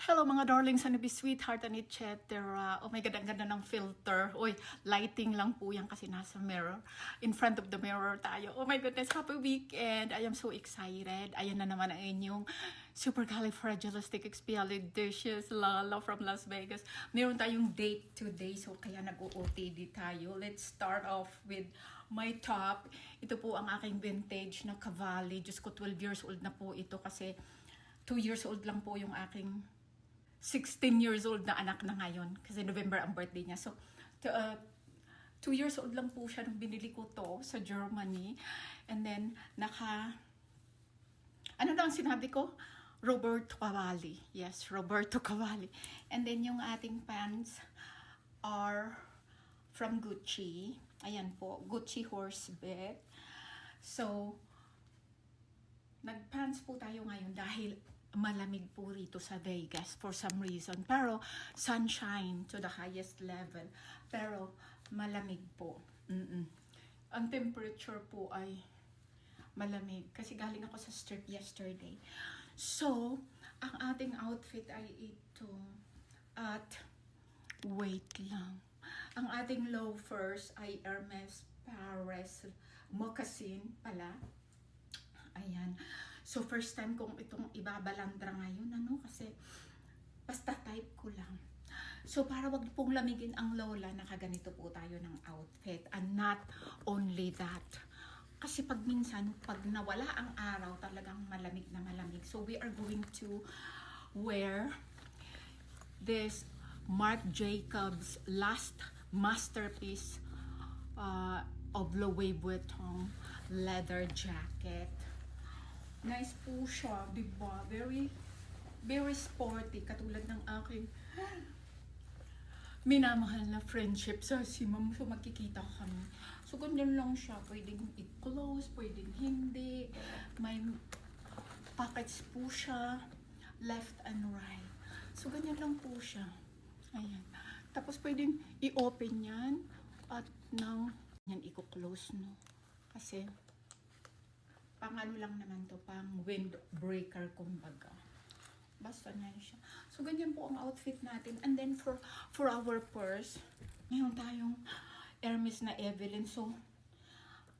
Hello mga darlings, ano be sweetheart and etc. Oh my God, ang ganda ng filter. Uy, lighting lang po yan kasi nasa mirror. In front of the mirror tayo. Oh my goodness, happy weekend. I am so excited. Ayan na naman ang inyong supercalifragilisticexpialidocious Lala from Las Vegas. Meron tayong date today, so kaya nag-OOTD tayo. Let's start off with my top. Ito po ang aking vintage na Cavalli. Diyos ko, 12 years old na po ito kasi 2 years old lang po yung aking 16 years old na anak na ngayon. Kasi November ang birthday niya. So, 2 years old lang po siya nung binili ko to sa Germany. And then, ano na ang sinabi ko? Roberto Cavalli. Yes, Roberto Cavalli. And then, yung ating pants are from Gucci. Ayan po, Gucci Horseback. So, nagpants po tayo ngayon dahil malamig po rito sa Vegas for some reason. Pero sunshine to the highest level. Pero malamig po. Ang temperature po ay malamig. Kasi galing ako sa strip yesterday. So, ang ating outfit ay ito. At, wait lang. Ang ating loafers ay Hermes Paris moccasin pala. Ayan. So, first time kong itong ibabalandra ngayon, kasi basta type ko lang. So, para wag pong lamigin ang lola, nakaganito po tayo ng outfit. And not only that. Kasi pag minsan, pag nawala ang araw, talagang malamig na malamig. So, we are going to wear this Marc Jacobs last masterpiece of Louis Vuitton leather jacket. Nice po siya, diba? Very, very sporty. Katulad ng aking minamahal na friendship sa Simam. So, magkikita kami. So, ganyan lang siya. Pwedeng i-close, pwedeng hindi. May pockets po siya. Left and right. So, ganyan lang po siya. Ayan. Tapos, pwedeng i-open yan. At yan, i-close, no? Kasi, pang ano lang naman to, pang windbreaker kumbaga. Basta na siya. So, ganyan po ang outfit natin. And then, for our purse, mayroon tayong Hermes na Evelyn. So,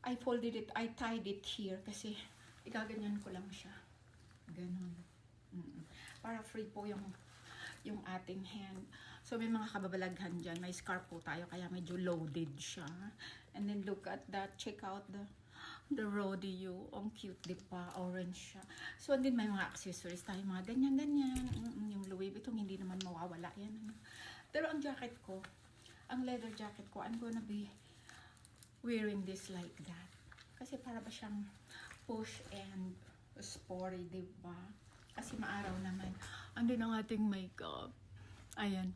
I tied it here kasi igaganyan ko lang siya. Ganon. Para free po yung ating hand. So, may mga kababalaghan dyan. May scarf po tayo, kaya medyo loaded siya. And then, look at that. Check out the rodeo. Ang cute, di ba? Orange siya. So, and then may mga accessories tayo. Mga ganyan-ganyan. Yung Louis Vuitton, hindi naman mawawala yan. Pero ang jacket ko, ang leather jacket ko, I'm gonna be wearing this like that. Kasi para ba siyang push and sporty, di ba? Kasi maaraw naman. Andun ang ating makeup. Ayan.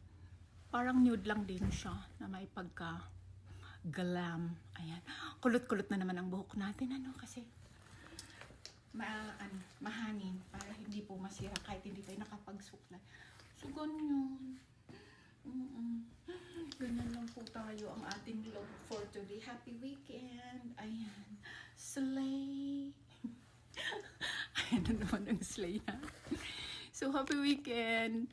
Parang nude lang din siya na may glam. Ayan. Kulot-kulot na naman ang buhok natin, kasi mahangin para hindi po masira kahit hindi tayo nakapagsuklay. So, ganyan. Ganyan lang po tayo ang ating look for today. Happy weekend. Ayan. Slay. Ayan na naman ang slay na. So, happy weekend.